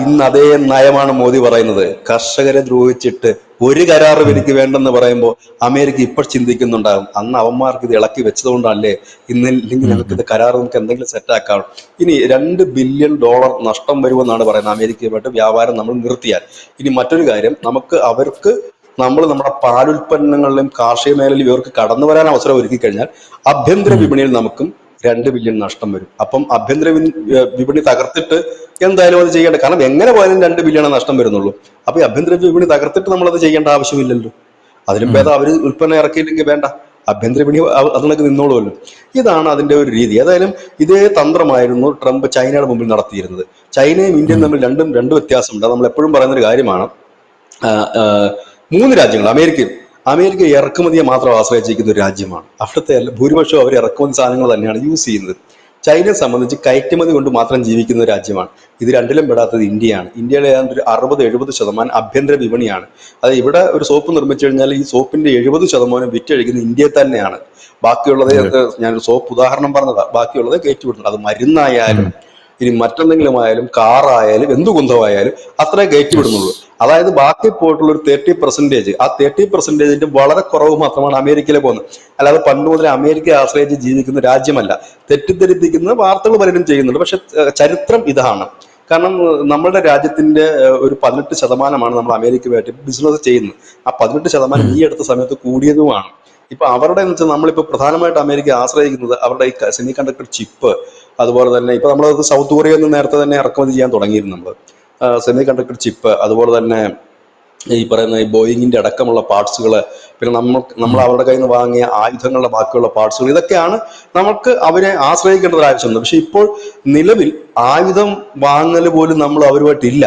ഇന്ന് അതേ നയമാണ് മോദി പറയുന്നത്. കർഷകരെ ദ്രോഹിച്ചിട്ട് ഒരു കരാറും എനിക്ക് വേണ്ടെന്ന് പറയുമ്പോൾ അമേരിക്ക ഇപ്പോൾ ചിന്തിക്കുന്നുണ്ടാകും, അന്ന് അവന്മാർക്ക് ഇത് ഇളക്കി വെച്ചതുകൊണ്ടല്ലേ, ഇല്ലെങ്കിൽ ഞങ്ങൾക്ക് ഇത് കരാർ നമുക്ക് എന്തെങ്കിലും സെറ്റാക്കാം. ഇനി $2 ബില്യൺ നഷ്ടം വരുമെന്നാണ് പറയുന്നത് അമേരിക്കയുമായിട്ട് വ്യാപാരം നമ്മൾ നിർത്തിയാൽ. ഇനി മറ്റൊരു കാര്യം, അവർക്ക് നമ്മുടെ പാലുൽപ്പന്നങ്ങളിലും കാർഷിക മേഖലയിലും ഇവർക്ക് കടന്നു വരാൻ അവസരം ഒരുക്കി കഴിഞ്ഞാൽ ആഭ്യന്തര വിപണിയിൽ നമുക്കും $2 ബില്യൺ നഷ്ടം വരും. അപ്പം ആഭ്യന്തര വിപണി തകർത്തിട്ട് എന്തായാലും അത് ചെയ്യേണ്ട, കാരണം എങ്ങനെ പോയാലും $2 ബില്യൺ നഷ്ടം വരുന്നുള്ളൂ. അപ്പൊ ഈ ആഭ്യന്തര വിപണി തകർത്തിട്ട് നമ്മളത് ചെയ്യേണ്ട ആവശ്യമില്ലല്ലോ. അതിലും ഭേദം അവർ ഉൽപ്പന്നം ഇറക്കിയില്ലെങ്കിൽ വേണ്ട, ആഭ്യന്തര വിപണി അതിലേക്ക് നിന്നോളുമല്ലോ. ഇതാണ് അതിന്റെ ഒരു രീതി. ഏതായാലും ഇതേ തന്ത്രമായിരുന്നു ട്രംപ് ചൈനയുടെ മുമ്പിൽ നടത്തിയിരുന്നത്. ചൈനയും ഇന്ത്യയും തമ്മിൽ രണ്ട് വ്യത്യാസമുണ്ട്. നമ്മൾ എപ്പോഴും പറയുന്നൊരു കാര്യമാണ്. 3 രാജ്യങ്ങൾ, അമേരിക്ക ഇറക്കുമതിയെ മാത്രം ആശ്രയിച്ചിരിക്കുന്ന ഒരു രാജ്യമാണ്. അവിടുത്തെ ഭൂരിപക്ഷവും അവർ ഇറക്കുമതി സാധനങ്ങൾ തന്നെയാണ് യൂസ് ചെയ്യുന്നത്. ചൈനയെ സംബന്ധിച്ച് കയറ്റുമതി കൊണ്ട് മാത്രം ജീവിക്കുന്ന രാജ്യമാണ്. ഇത് രണ്ടിലും പെടാത്തത് ഇന്ത്യയാണ്. ഇന്ത്യയിലെ ഏതാണ്ട് ഒരു 60-70% ആഭ്യന്തര വിപണിയാണ്. അത് ഇവിടെ ഒരു സോപ്പ് നിർമ്മിച്ചു കഴിഞ്ഞാൽ ഈ സോപ്പിന്റെ 70% വിറ്റഴിക്കുന്നത് ഇന്ത്യയിൽ തന്നെയാണ്. ബാക്കിയുള്ളത്, ഞാൻ സോപ്പ് ഉദാഹരണം പറഞ്ഞതാ, ബാക്കിയുള്ളത് കയറ്റിവിടുന്നത്. അത് മരുന്നായാലും ഇനി മറ്റെന്തെങ്കിലും ആയാലും കാറായാലും എന്ത് കുന്തമായാലും അത്രേ കയറ്റി വിടുന്നുള്ളൂ. അതായത് ബാക്കി പോയിട്ടുള്ള ഒരു 30%, ആ 30%ന്റെ വളരെ കുറവ് മാത്രമാണ് അമേരിക്കയിലേക്ക് പോകുന്നത്. അല്ലാതെ പണ്ട് മുതലേ അമേരിക്കയെ ആശ്രയിച്ച് ജീവിക്കുന്ന രാജ്യമല്ല. തെറ്റിദ്ധരിപ്പിക്കുന്ന വാർത്തകൾ പലരും ചെയ്യുന്നുണ്ട്. പക്ഷെ ചരിത്രം ഇതാണ്. കാരണം നമ്മളുടെ രാജ്യത്തിന്റെ ഒരു 18% നമ്മൾ അമേരിക്കയുമായിട്ട് ബിസിനസ് ചെയ്യുന്നത്. ആ 18% ഈ അടുത്ത സമയത്ത് കൂടിയതുമാണ്. ഇപ്പൊ അവരുടെ എന്ന് വെച്ചാൽ നമ്മളിപ്പോ പ്രധാനമായിട്ട് അമേരിക്ക ആശ്രയിക്കുന്നത് അവരുടെ ഈ സെമി കണ്ടക്ടർ ചിപ്പ്, അതുപോലെ തന്നെ ഇപ്പൊ നമ്മളത് സൗത്ത് കൊറിയയിൽ നിന്ന് നേരത്തെ തന്നെ ഇറക്കുമതി ചെയ്യാൻ തുടങ്ങിയിരുന്നു നമ്മൾ സെമി കണ്ടക്ടർ ചിപ്പ്, അതുപോലെ തന്നെ ഈ പറയുന്ന ഈ ബോയിങ്ങിന്റെ അടക്കമുള്ള പാർട്സുകൾ, പിന്നെ നമ്മൾ അവരുടെ കയ്യിൽ നിന്ന് വാങ്ങിയ ആയുധങ്ങളുടെ ബാക്കിയുള്ള പാർട്സുകൾ, ഇതൊക്കെയാണ് നമുക്ക് അവരെ ആശ്രയിക്കേണ്ട ഒരു ആവശ്യമുണ്ട്. പക്ഷെ ഇപ്പോൾ നിലവിൽ ആയുധം വാങ്ങൽ പോലും നമ്മൾ അവരുമായിട്ടില്ല.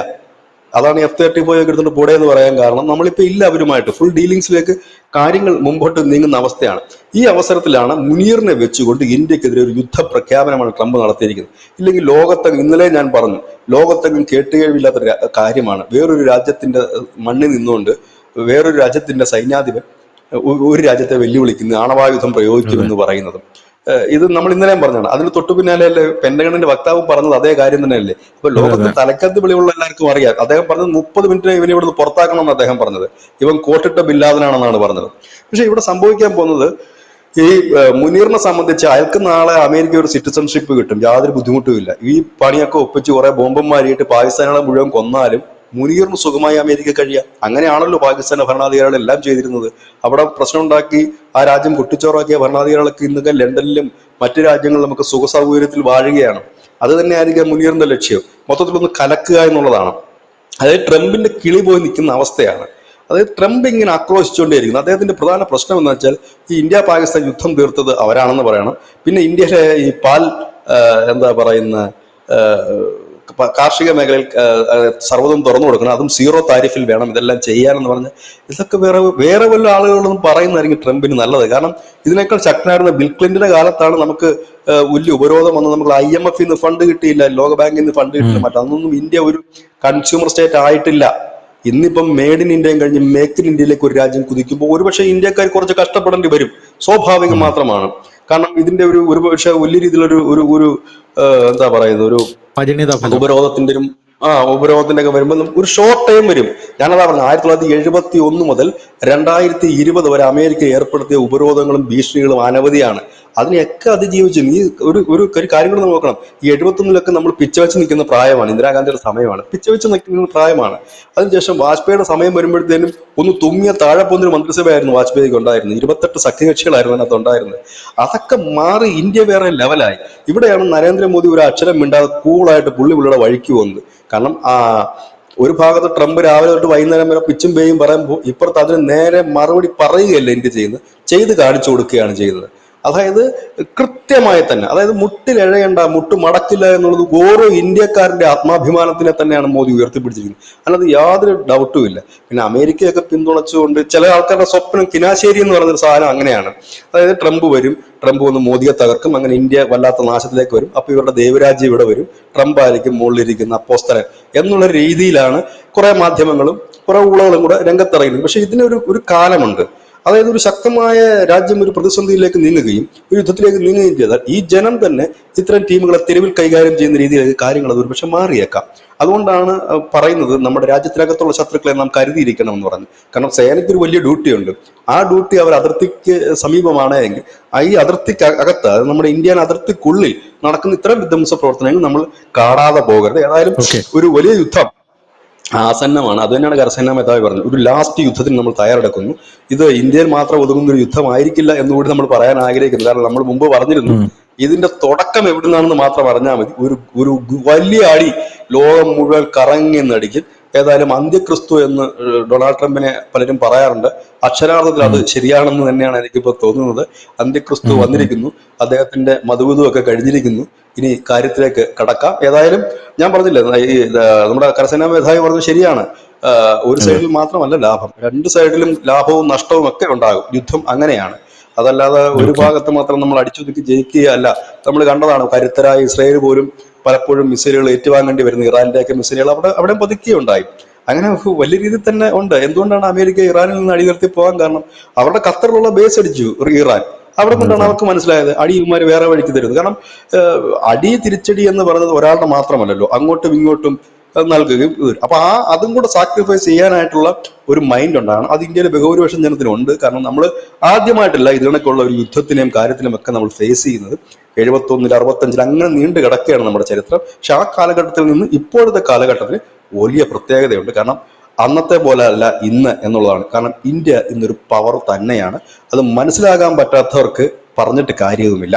അതാണ് F-35 ഒക്കെ എടുത്തുകൊണ്ട് പോടെ എന്ന് പറയാൻ കാരണം. നമ്മളിപ്പോൾ ഇല്ല അവരുമായിട്ട്, ഫുൾ ഡീലിങ്സിലേക്ക് കാര്യങ്ങൾ മുമ്പോട്ട് നീങ്ങുന്ന അവസ്ഥയാണ്. ഈ അവസരത്തിലാണ് മുനീറിനെ വെച്ചുകൊണ്ട് ഇന്ത്യക്കെതിരെ ഒരു യുദ്ധ പ്രഖ്യാപനമാണ് ട്രംപ് നടത്തിയിരിക്കുന്നത്. ഇല്ലെങ്കിൽ ലോകത്തെങ്ങും, ഇന്നലെ ഞാൻ പറഞ്ഞു, ലോകത്തെങ്ങും കേട്ടുകേഴ്വില്ലാത്ത കാര്യമാണ് വേറൊരു രാജ്യത്തിന്റെ മണ്ണിൽ നിന്നുകൊണ്ട് വേറൊരു രാജ്യത്തിന്റെ സൈന്യാധിപൻ ഒരു രാജ്യത്തെ വെല്ലുവിളിക്കുന്നു, ആണവായുധം പ്രയോഗിക്കുമെന്ന് പറയുന്നത്. ഇത് നമ്മൾ ഇന്നലെയും പറഞ്ഞാണ്. അതിന് തൊട്ടു പിന്നാലെ പെന്റഗണിന്റെ വക്താവ് പറഞ്ഞത് അതേ കാര്യം തന്നെയല്ലേ. അപ്പൊ ലോകത്ത് തലക്കത്ത് വിളിയുള്ള എല്ലാവർക്കും അറിയാം. അദ്ദേഹം പറഞ്ഞത് 30 മിനിറ്റിനെ ഇവനെ ഇവിടുന്ന് പുറത്താക്കണമെന്ന് അദ്ദേഹം പറഞ്ഞത്. ഇവൻ കോട്ടിട്ട ബില്ലാദനാണെന്നാണ് പറഞ്ഞത്. പക്ഷെ ഇവിടെ സംഭവിക്കാൻ പോകുന്നത്, ഈ മുനീറിനെ സംബന്ധിച്ച് അയാൾക്ക് നാളെ അമേരിക്ക ഒരു സിറ്റിസൺഷിപ്പ് കിട്ടും, യാതൊരു ബുദ്ധിമുട്ടുമില്ല. ഈ പണിയൊക്കെ ഒപ്പിച്ച് കുറെ ബോംബന്മാരിയിട്ട് പാകിസ്ഥാനികളെ മുഴുവൻ കൊന്നാലും മുനീറിന് സുഖമായി അമേരിക്ക കഴിയാം. അങ്ങനെയാണല്ലോ പാകിസ്ഥാന്റെ ഭരണാധികാരികളെല്ലാം ചെയ്തിരുന്നത്. അവിടെ പ്രശ്നം ഉണ്ടാക്കി ആ രാജ്യം കുട്ടിച്ചോറാക്കിയ ഭരണാധികാരികളൊക്കെ ഇന്നൊക്കെ ലണ്ടനിലും മറ്റു രാജ്യങ്ങളിലും നമുക്ക് സുഖ സൗകര്യത്തിൽ വാഴുകയാണ്. അത് തന്നെയായിരിക്കും മുനീറിന്റെ ലക്ഷ്യം, മൊത്തത്തിലൊന്ന് കലക്കുക എന്നുള്ളതാണ്. അതായത് ട്രംപിന്റെ കിളി പോയി നിൽക്കുന്ന അവസ്ഥയാണ്. അതായത് ട്രംപ് ഇങ്ങനെ ആക്രോശിച്ചുകൊണ്ടേയിരിക്കുന്നു. അദ്ദേഹത്തിന്റെ പ്രധാന പ്രശ്നം എന്ന് വെച്ചാൽ ഈ ഇന്ത്യ പാകിസ്ഥാൻ യുദ്ധം തീർത്തത് അവരാണെന്ന് പറയണം. പിന്നെ ഇന്ത്യയിലെ ഈ എന്താ പറയുന്ന കാർഷിക മേഖലയിൽ സർവ്വതും തുറന്നു കൊടുക്കണം, അതും സീറോ താരിഫിൽ വേണം ഇതെല്ലാം ചെയ്യാനെന്ന് പറഞ്ഞ് ഇതൊക്കെ വേറെ വേറെ വല്ല ആളുകളൊന്നും പറയുന്നതായിരിക്കും ട്രംപിന് നല്ലത്. കാരണം ഇതിനേക്കാൾ ശക്തനായിരുന്ന ബിൽ ക്ലിന്റന്റെ കാലത്താണ് നമുക്ക് വലിയ ഉപരോധം വന്ന് നമുക്ക് IMF നിന്ന് ഫണ്ട് കിട്ടിയില്ല, ലോക ബാങ്കിൽ നിന്ന് ഫണ്ട് കിട്ടില്ല, മറ്റൊന്നും ഇന്ത്യ ഒരു കൺസ്യൂമർ സ്റ്റേറ്റ് ആയിട്ടില്ല. ഇന്നിപ്പം മേഡ് ഇൻ ഇന്ത്യയും കഴിഞ്ഞ് മേക്ക് ഇൻ ഇന്ത്യയിലേക്ക് ഒരു രാജ്യം കുതിക്കുമ്പോൾ ഒരുപക്ഷെ ഇന്ത്യക്കാർ കുറച്ച് കഷ്ടപ്പെടേണ്ടി വരും, സ്വാഭാവികം മാത്രമാണ്. കാരണം ഇതിന്റെ ഒരു പക്ഷെ വലിയ രീതിയിലൊരു ഒരു ഒരു എന്താ പറയുന്നത്, ഒരു പരിണിത ഫലം. ഉപരോധത്തിന്റെ ഉപരോധത്തിന്റെ ഒക്കെ വരുമ്പോൾ ഒരു ഷോർട്ട് ടൈം വരും. ഞാനതാ പറഞ്ഞത്, 1971 മുതൽ 2020 വരെ അമേരിക്ക ഏർപ്പെടുത്തിയ ഉപരോധങ്ങളും ഭീഷണികളും അനവധിയാണ്. അതിനെയൊക്കെ അതിജീവിച്ച് നീ ഒരു കാര്യം കൂടെ നോക്കണം. ഈ 71 നമ്മൾ പിച്ചവെച്ച് നിൽക്കുന്ന പ്രായമാണ്, ഇന്ദിരാഗാന്ധിയുടെ സമയമാണ്, പിച്ചവെച്ച് നിൽക്കുന്ന പ്രായമാണ്. അതിനുശേഷം വാജ്പേയിയുടെ സമയം വരുമ്പോഴത്തേനും ഒന്ന് തുമ്മിയ താഴെ പോകുന്നൊരു മന്ത്രിസഭയായിരുന്നു വാജ്പേയിക്ക് ഉണ്ടായിരുന്നത്. 28 സഖ്യകക്ഷികളായിരുന്നു അതിനകത്ത് ഉണ്ടായിരുന്നത്. അതൊക്കെ മാറി ഇന്ത്യ വേറെ ലെവലായി. ഇവിടെയാണ് നരേന്ദ്രമോദി ഒരു അക്ഷരം മിണ്ടാതെ കൂളായിട്ട് പുള്ളിയുടെ വഴിക്ക് പോകുന്നത്. കാരണം ഒരു ഭാഗത്ത് ട്രംപ് രാവിലെ തൊട്ട് വൈകുന്നേരം വരെ പിച്ചും പേയും പറയുമ്പോൾ ഇപ്പുറത്ത് അതിന് നേരെ മറുപടി പറയുകയല്ല ഇന്ത്യ ചെയ്യുന്നത്, ചെയ്ത് കാണിച്ചു കൊടുക്കുകയാണ് ചെയ്യുന്നത്. അതായത് കൃത്യമായി തന്നെ, അതായത് മുട്ടിലെഴയണ്ട, മുട്ട് മടക്കില്ല എന്നുള്ളത് ഓരോ ഇന്ത്യക്കാരന്റെ ആത്മാഭിമാനത്തിനെ തന്നെയാണ് മോദി ഉയർത്തിപ്പിടിച്ചിരിക്കുന്നത്. അതിനകത്ത് യാതൊരു ഡൗട്ടും ഇല്ല. പിന്നെ അമേരിക്കയൊക്കെ പിന്തുണച്ചുകൊണ്ട് ചില ആൾക്കാരുടെ സ്വപ്നം കിനാശേരി എന്ന് പറയുന്നൊരു സാധനം അങ്ങനെയാണ്. അതായത് ട്രംപ് വരും, ട്രംപ് വന്ന് മോദിയെ തകർക്കും, അങ്ങനെ ഇന്ത്യ വല്ലാത്ത നാശത്തിലേക്ക് വരും, അപ്പൊ ഇവരുടെ ദൈവരാജ്യം ഇവിടെ വരും, ട്രംപ് ആയിരിക്കും മുകളിലിരിക്കുന്ന അപ്പോസ്തലൻ എന്നുള്ള രീതിയിലാണ് കുറെ മാധ്യമങ്ങളും കുറെ ഊളകളും കൂടെ രംഗത്തിറങ്ങുന്നത്. പക്ഷെ ഇതിനൊരു കാലമുണ്ട്. അതായത് ഒരു ശക്തമായ രാജ്യം ഒരു പ്രതിസന്ധിയിലേക്ക് നീങ്ങുകയും ഒരു യുദ്ധത്തിലേക്ക് നീങ്ങുകയും ചെയ്താൽ ഈ ജനം തന്നെ ഇത്തരം ടീമുകളെ തെരുവിൽ കൈകാര്യം ചെയ്യുന്ന രീതിയിലേക്ക് കാര്യങ്ങൾ അത് ഒരുപക്ഷെ മാറിയേക്കാം. അതുകൊണ്ടാണ് പറയുന്നത് നമ്മുടെ രാജ്യത്തിനകത്തുള്ള ശത്രുക്കളെ നാം കരുതിയിരിക്കണം എന്ന് പറഞ്ഞു. കാരണം സേനയ്ക്ക് ഒരു വലിയ ഡ്യൂട്ടിയുണ്ട്. ആ ഡ്യൂട്ടി അവർ അതിർത്തിക്ക് സമീപമാണ് എങ്കിൽ ഈ അതിർത്തിക്ക് അകത്ത്, അത് നമ്മുടെ ഇന്ത്യൻ അതിർത്തിക്കുള്ളിൽ നടക്കുന്ന ഇത്തരം വിധ്വംസ പ്രവർത്തനങ്ങൾ നമ്മൾ കാണാതെ പോകരുത്. ഏതായാലും ഒരു വലിയ യുദ്ധം ആസന്നമാണ്. അത് തന്നെയാണ് കരസേനാ മേധാവി പറഞ്ഞത്. ഒരു ലാസ്റ്റ് യുദ്ധത്തിന് നമ്മൾ തയ്യാറെടുക്കുന്നു. ഇത് ഇന്ത്യയിൽ മാത്രം ഒതുങ്ങുന്ന ഒരു യുദ്ധമായിരിക്കില്ല എന്നുകൂടി നമ്മൾ പറയാൻ ആഗ്രഹിക്കുന്നു. കാരണം നമ്മൾ മുമ്പ് പറഞ്ഞിരുന്നു, ഇതിന്റെ തുടക്കം എവിടുന്നാണെന്ന് മാത്രം അറിഞ്ഞാൽ മതി. ഒരു വലിയ അടി ലോകം മുഴുവൻ കറങ്ങി നടിക്കും. ഏതായാലും അന്ത്യക്രിസ്തു എന്ന് ഡൊണാൾഡ് ട്രംപിനെ പലരും പറയാറുണ്ട്. അക്ഷരാർത്ഥത്തിൽ അത് ശരിയാണെന്ന് തന്നെയാണ് എനിക്കിപ്പോൾ തോന്നുന്നത്. അന്ത്യക്രിസ്തു വന്നിരിക്കുന്നു, അദ്ദേഹത്തിന്റെ മധുവിധുവൊക്കെ കഴിഞ്ഞിരിക്കുന്നു. ഇനി കാര്യത്തിലേക്ക് കടക്കാം. ഏതായാലും ഞാൻ പറഞ്ഞില്ലേ, ഈ നമ്മുടെ കരസേനാ മേധാവി പറഞ്ഞത് ശരിയാണ്. ഒരു സൈഡിൽ മാത്രമല്ല ലാഭം, രണ്ട് സൈഡിലും ലാഭവും നഷ്ടവും ഒക്കെ ഉണ്ടാകും. യുദ്ധം അങ്ങനെയാണ്. അതല്ലാതെ ഒരു ഭാഗത്ത് മാത്രം നമ്മൾ അടിച്ചൊതുക്കി ജയിക്കുകയല്ല. നമ്മൾ കണ്ടതാണ്, കരുത്തരായ ഇസ്രായേൽ പോലും പലപ്പോഴും മിസൈലുകൾ ഏറ്റുവാങ്ങേണ്ടി വരുന്നത്. ഇറാന്റെയൊക്കെ മിസൈലുകൾ അവിടെ പതുക്കുകയുണ്ടായി. അങ്ങനെ വലിയ രീതിയിൽ തന്നെ ഉണ്ട്. എന്തുകൊണ്ടാണ് അമേരിക്ക ഇറാനിൽ നിന്ന് അടിനിർത്തി പോകാൻ കാരണം? അവരുടെ ഖത്തറിലുള്ള ബേസ് അടിച്ചു ഇറാൻ. അവിടെ കൊണ്ടാണ് അവർക്ക് മനസ്സിലായത് അടി ഇവന്മാർ വേറെ വഴിക്ക് തരുന്നത്. കാരണം അടി തിരിച്ചടി എന്ന് പറയുന്നത് ഒരാളുടെ മാത്രമല്ലല്ലോ, അങ്ങോട്ടും ഇങ്ങോട്ടും നൽകുകയും വരും. അപ്പൊ അതും കൂടെ സാക്രിഫൈസ് ചെയ്യാനായിട്ടുള്ള ഒരു മൈൻഡ് ഉണ്ടാകണം. അത് ഇന്ത്യയിലെ ബഹുഭൂരിപക്ഷം ജനത്തിനുണ്ട്. കാരണം നമ്മൾ ആദ്യമായിട്ടല്ല ഇതിനൊക്കെയുള്ള ഒരു യുദ്ധത്തിനെയും കാര്യത്തിലും ഒക്കെ നമ്മൾ ഫേസ് ചെയ്യുന്നത്. 71, 65 അങ്ങനെ നീണ്ടു കിടക്കുകയാണ് നമ്മുടെ ചരിത്രം. പക്ഷെ ആ കാലഘട്ടത്തിൽ നിന്ന് ഇപ്പോഴത്തെ കാലഘട്ടത്തിന് വലിയ പ്രത്യേകതയുണ്ട്. കാരണം അന്നത്തെ പോലെ അല്ല ഇന്ന് എന്നുള്ളതാണ്. കാരണം ഇന്ത്യ ഇന്നൊരു പവർ തന്നെയാണ്. അത് മനസ്സിലാകാൻ പറ്റാത്തവർക്ക് പറഞ്ഞിട്ട് കാര്യവുമില്ല.